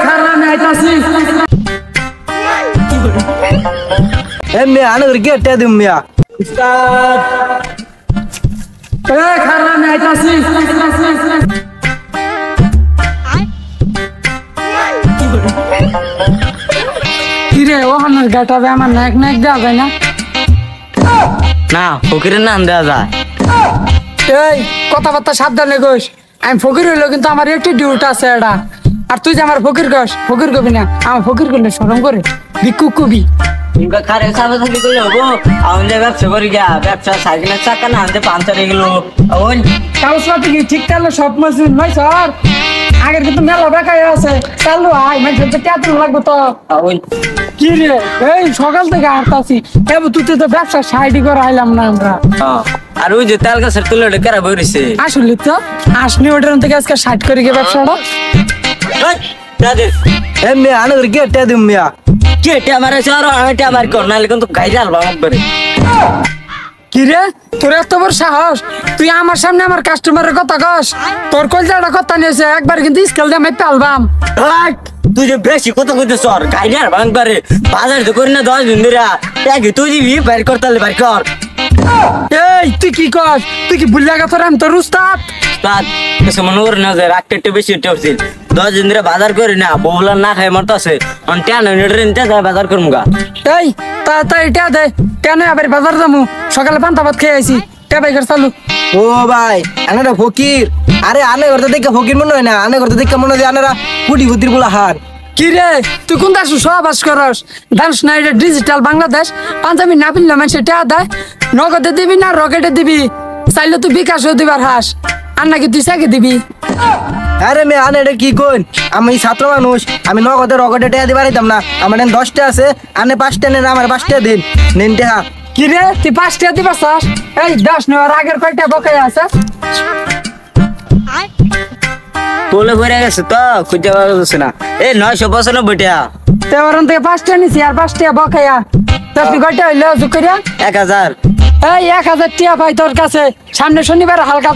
খারাপ আমি আইতাছি এমনি আনে কি তে দিম মিয়া স্টার্ট খারাপ আমি আইতাছি কিরে ওখানের গাটাবে আমার নাক নাক দেওয়া যায় না না ফকিরের নাম দেওয়া যায় এই কথাবার্তা সাবধানে কইস আমি ফকির হইলো কিন্তু আমার একটি ডিউটি আছে এটা আর তুই যে আমার ফকির কস ফকির কবি না আমার ফকির করলে শরম করে ভিক্ষুক কবি ইনকা খারে সাবে থাকি কইলো গো আমাদের ব্যবসা করি গিয়া ব্যবসা সাইকেলের চাকা না আনতে পাঞ্চার হয়ে গেল ওই কাগজপাতি কি ঠিক কালে সব মজুর নয় স্যার আগের কিন্তু মেলা বেকায় আছে চালু আয় মানে কেতন লাগবে তো ওই কি রে এই সকাল থেকে হাঁটতাছি এবার তুই তো ব্যবসা সাইডি করে আইলাম না আমরা আর ওই যে তেল গাছের তুলে কেরা বইছে আসলে তো আসনি ওটার থেকে আজকে সাইড করে গিয়ে ব্যবসাটা এমনি আনে কি তে দিম মিয়া কেটে আমার চার আইটা আমার কর নালে কিন্তু গাইরে আলবা আমারে কি রে তোর এত বড় সাহস তুই আমার সামনে আমার কাস্টমারের কথা কস তোর কলজাটা কথা নিয়েছে একবার কিন্তু স্কেল দিয়ে আমি পালবাম তুই যে বেশি কথা কইতে সর গাইরে আলবা আমারে বাজার তো করি না 10 দিন ধরে এক তুই দিবি বাইর করতালে বাইর কর এই তুই কি কস তুই কি ভুলিয়া গেছ আমি তোর উস্তাদ উস্তাদ কিছু মনে করে না যে রাখতে একটু বেশি উঠছে 10 দিন ধরে বাজার করি না বউলা না খাই মরতাছে অন 10 নিতে যায় বাজার করমুগা এই তাড়াতাড়ি এটা দে কেন আবার বাজার যামু সকালে পান্তা ভাত খেয়ে আইছি টেবাই কর চালু ও ভাই আনারা ফকির আরে আনে করতে দেখে ফকির মনে হয় না আনে করতে দেখে মনে হয় আনারা কুটি কুটির গুলা হার কি রে তুই কোন দেশ সহবাস করস জানিস না এটা ডিজিটাল বাংলাদেশ পাঞ্জাবি না পিনলে মানুষ টাকা দেয় নগদে দিবি না রকেটে দিবি চাইলে তুই বিকাশও দিবার হাস আর নাকি তুই চাকে দিবি আরে মে আনে এটা কি কইন আমি ছাত্র মানুষ আমি নগদে রকেটে টাকা দিতে পারিতাম না আমার 10টা আছে আনে 5টা নেন আমার 5টা দিন নিন টাকা কি রে তুই 5টা দিবা চাস এই 10 নেওয়ার আগের কয়টা বকে আছে তোলে ভরে গেছে তো খুঁজে পাওয়া যাচ্ছে না এই 995 টাকা তেমন থেকে 5টা নিছি আর 5টা বকেয়া তা তুই কয়টা হইলো জুকরিয়া 1000 এই 1000 টিয়া ভাই তোর কাছে সামনে শনিবার হালকা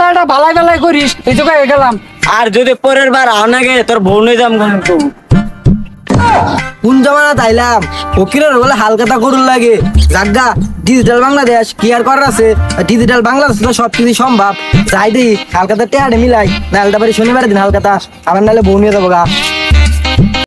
তাড়া ভালাই ভালাই করিস এই তো হয়ে গেলাম আর যদি পরের বার আনাগে তোর বউ নিয়ে যাম কিন্তু কোন জামানা তাইলাম ফকিরের বলে হালকাতা করুন লাগে জাগা ডিজিটাল বাংলাদেশ কি আর করার আছে ডিজিটাল বাংলাদেশ তো সবকিছু সম্ভব যাই দিই হালকাতা টেয়ারে মিলাই নালটা বাড়ি শনিবারের দিন হালকাতা আবার নাহলে বউ নিয়ে যাবো গা